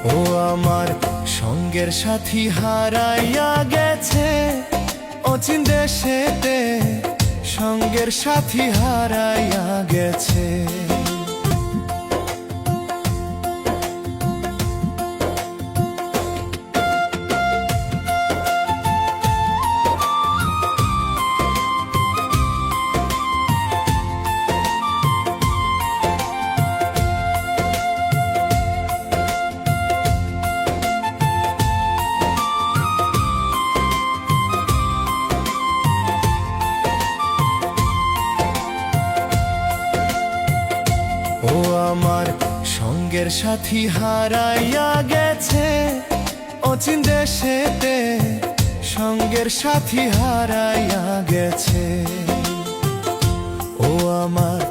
ও আমার সঙ্গের সাথী হারাইয়া গেছে অচিন দেশেতে, সঙ্গের সাথী হারাইয়া গেছে। ও আমার সঙ্গের সাথী হারাইয়া গেছে অচিন দেশেতে, সঙ্গের সাথী হারাইয়া গেছে। ও আমার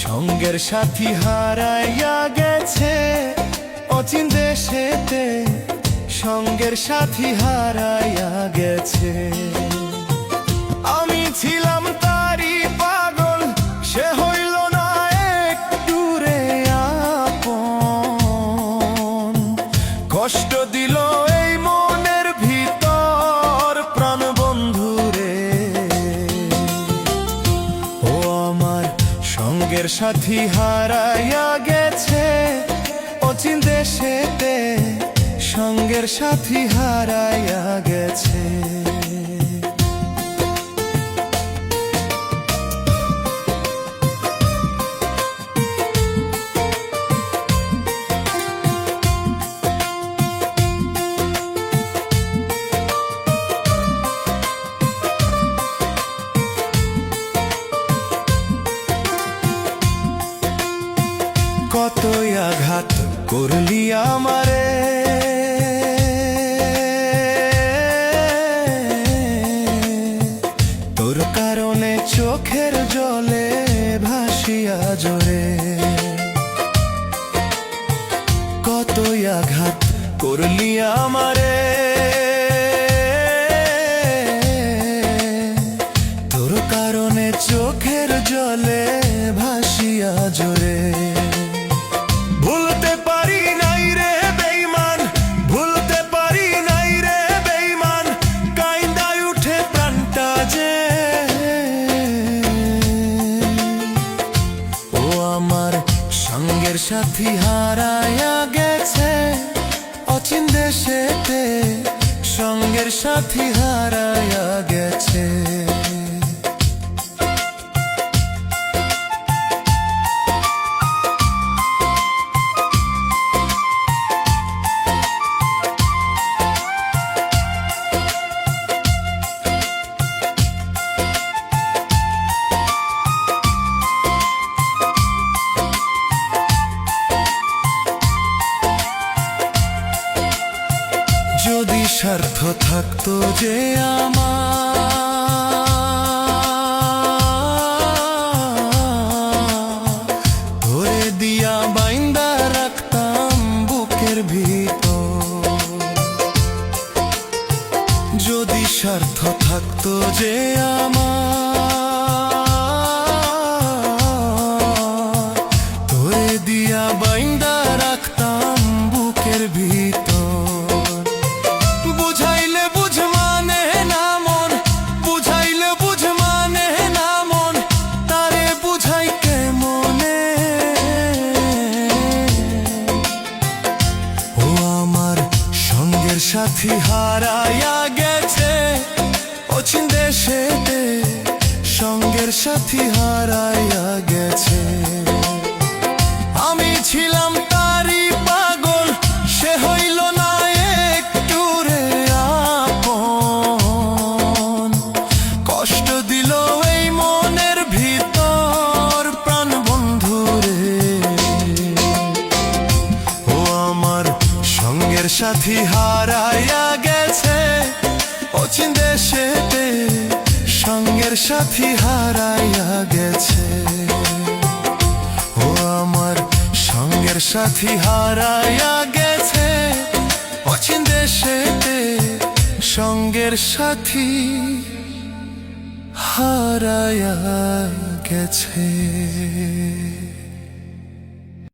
সঙ্গের সাথী হারাইয়া গেছে অচিন দেশেতে, সঙ্গের সাথী হারাইয়া গেছে। আমি ছিলাম তারি পাগল, সে হইল না একটু রে আপন। কষ্ট দিল এই মনের ভিতর প্রাণ বন্ধু রে। ও আমার সঙ্গের সাথী হারাইয়া গেছে অচিন দেশেতে, সঙ্গের সাথী হারাইয়া গেছে। কতই আঘাত করলি আমারে, তোর কারণে চোখের জলে ভাসিয়া জোরে। কতই আঘাত করলি আমারে, তোর কারণে চোখের জলে ভাসিয়া জোরে। ভুলতে পারি নাই রে বেঈমান, ভুলতে পারি নাই রে বেঈমান, কাইন্দায় উঠে প্রাণটা যে। ও আমার সঙ্গের সাথী হারাইয়া গেছে অচিন দেশেতে, সঙ্গের সাথী হারাইয়া গেছে। যদি স্বার্থ থাকতো যে আমার, ধরে দিয়া বাইন্দা রাখতাম বুকের ভিতর। যদি স্বার্থ থাকতো যে আমার, ধরে দিয়া বাইন্দা রাখতাম বুকের ভিতর। সাথী হারাইয়া গেছে অচিন দেশেতে, সঙ্গের সাথী হারাইয়া গেছে। আমি ছিলাম তারি পাগল, সে হইল না একটু রে আপন। কষ্ট দিল এই মনের ভিতর প্রাণ বন্ধু রে। ও আমার সঙ্গের সাথী হারাইয়া গেছে অচিন দেশেতে, সঙ্গের সাথী হারাইয়া গেছে। ও আমার সঙ্গের সাথী হারাইয়া গেছে অচিন দেশেতে, সঙ্গের সাথী হারাইয়া গেছে।